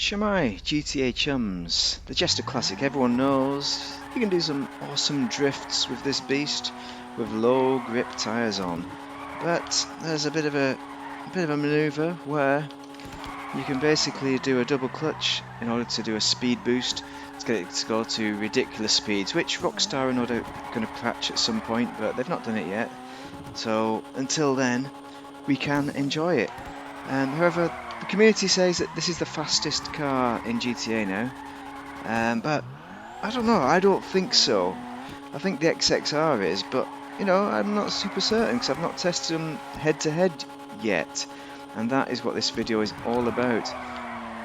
Shemai, GTA chums, the Jester Classic, everyone knows you can do some awesome drifts with this beast with low grip tyres on, but there's a bit of a manoeuvre where you can basically do a double clutch in order to do a speed boost to get it to go to ridiculous speeds, which Rockstar are no doubt going to patch at some point, but they've not done it yet. So until then, we can enjoy it. However, the community says that this is the fastest car in GTA now, but I don't know, I don't think so. I think the XXR is, but you know, I'm not super certain because I've not tested them head to head yet, and that is what this video is all about.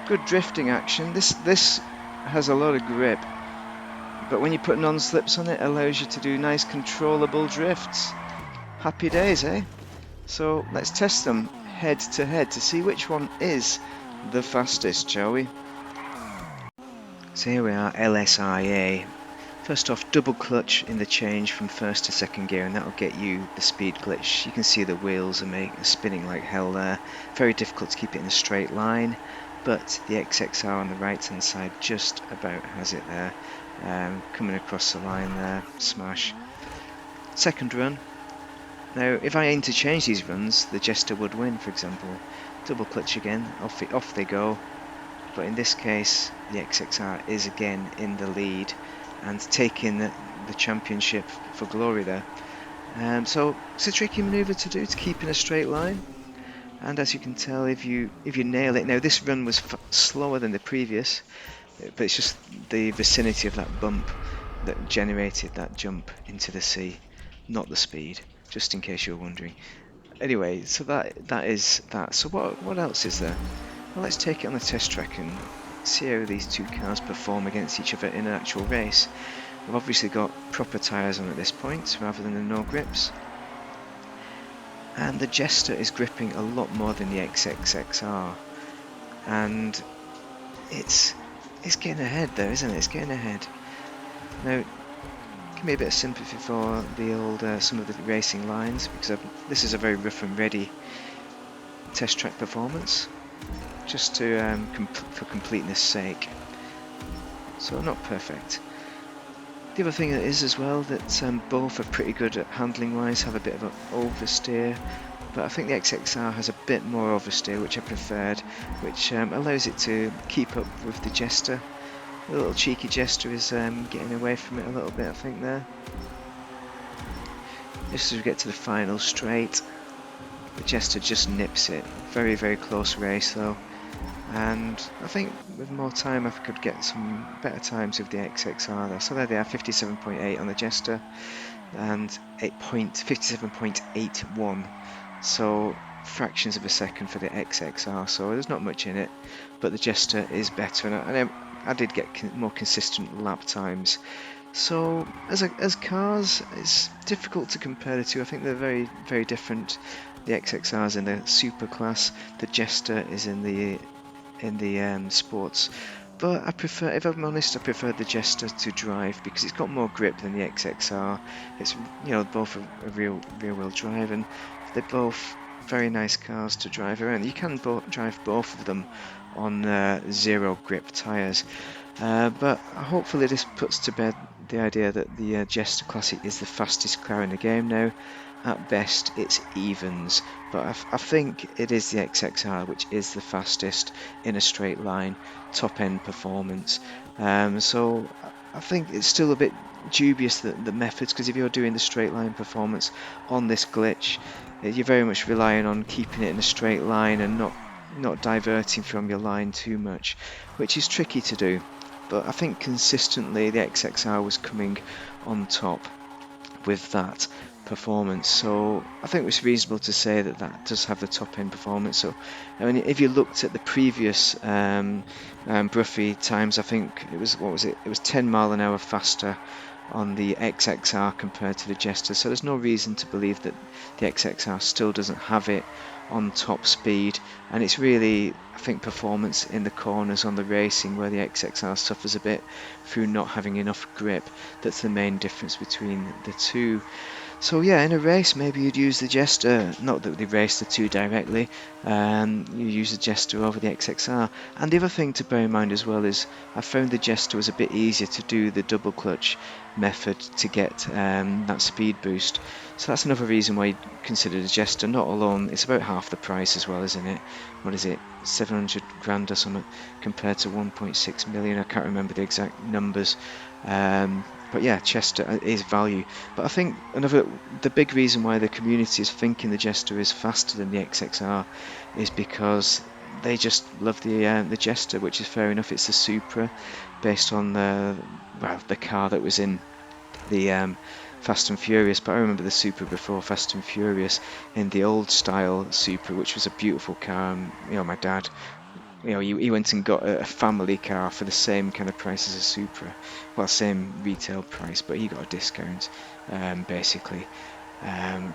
Good drifting action. This has a lot of grip, but when you put non-slips on it, it allows you to do nice controllable drifts. Happy days, eh? So let's test them head to head to see which one is the fastest, shall we? So here we are, LSIA. First off, double clutch in the change from first to second gear, and that'll get you the speed glitch. You can see the wheels are spinning like hell there. Very difficult to keep it in a straight line, but the XXR on the right hand side just about has it there. Coming across the line there, smash. Second run. Now, if I interchange these runs, the Jester would win, for example. Double clutch again, off they go. But in this case, the XXR is again in the lead and taking the championship for glory there. So it's a tricky manoeuvre to do, to keep in a straight line. And as you can tell, if you nail it, now this run was slower than the previous, but it's just the vicinity of that bump that generated that jump into the sea, not the speed. Just in case you're wondering. Anyway, so that is that. So what else is there? Well, let's take it on the test track and see how these two cars perform against each other in an actual race. We've obviously got proper tyres on at this point, rather than the no grips. And the Jester is gripping a lot more than the XXR. And it's getting ahead though, isn't it? It's getting ahead. Now, give me a bit of sympathy for the old some of the racing lines, because this is a very rough and ready test track performance, just to for completeness sake. So not perfect. The other thing that is as well that both are pretty good at handling wise, have a bit of an oversteer, but I think the XXR has a bit more oversteer, which I preferred, which allows it to keep up with the Jester. The little cheeky Jester is getting away from it a little bit, I think, there. Just as we get to the final straight, the Jester just nips it. Very, very close race though. And I think with more time I could get some better times with the XXR there. So there they are, 57.8 on the Jester and 57.81. So fractions of a second for the XXR, so there's not much in it, but the Jester is better, and I did get more consistent lap times. So as cars, it's difficult to compare the two. I think they're very, very different. The XXR is in the super class, the Jester is in the sports. But I prefer, if I'm honest, I prefer the Jester to drive because it's got more grip than the XXR. It's, you know, both a rear-wheel drive, and they're both very nice cars to drive around. You can drive both of them on zero grip tyres, but hopefully this puts to bed the idea that the Jester Classic is the fastest car in the game now. At best it's evens, but I think it is the XXR which is the fastest in a straight line, top end performance. So I think it's still a bit dubious the methods, because if you're doing the straight line performance on this glitch, you're very much relying on keeping it in a straight line and not diverting from your line too much, which is tricky to do. But I think consistently the XXR was coming on top with that performance, so I think it's reasonable to say that that does have the top end performance. So I mean, if you looked at the previous Bruffy times, I think it was, what was it? It was 10 mile an hour faster on the XXR compared to the Jester, so there's no reason to believe that the XXR still doesn't have it on top speed. And it's really, I think, performance in the corners on the racing where the XXR suffers a bit through not having enough grip. That's the main difference between the two. So yeah, in a race, maybe you'd use the Jester. Not that they race the two directly. You use the Jester over the XXR. And the other thing to bear in mind as well is I found the Jester was a bit easier to do the double clutch method to get that speed boost. So that's another reason why you'd consider the Jester. Not alone, it's about half the price as well, isn't it? What is it, 700 grand or something compared to 1.6 million? I can't remember the exact numbers. But yeah, Chester is value. But I think the big reason why the community is thinking the Jester is faster than the XXR is because they just love the Jester, which is fair enough. It's the Supra, based on the car that was in the Fast and Furious. But I remember the Supra before Fast and Furious in the old style Supra, which was a beautiful car. My dad, he went and got a family car for the same kind of price as a Supra. Well, same retail price, but he got a discount, basically.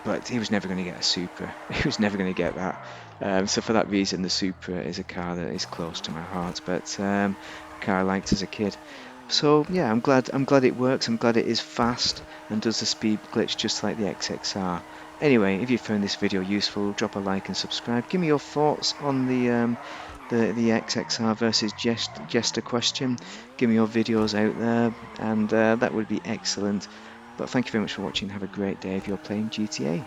But he was never going to get a Supra. He was never going to get that. So for that reason, the Supra is a car that is close to my heart, but a car I liked as a kid. So yeah, I'm glad it works. I'm glad it is fast and does the speed glitch just like the XXR. Anyway, if you found this video useful, drop a like and subscribe. Give me your thoughts on the XXR versus Jester question. Give me your videos out there, and that would be excellent. But thank you very much for watching. Have a great day if you're playing GTA.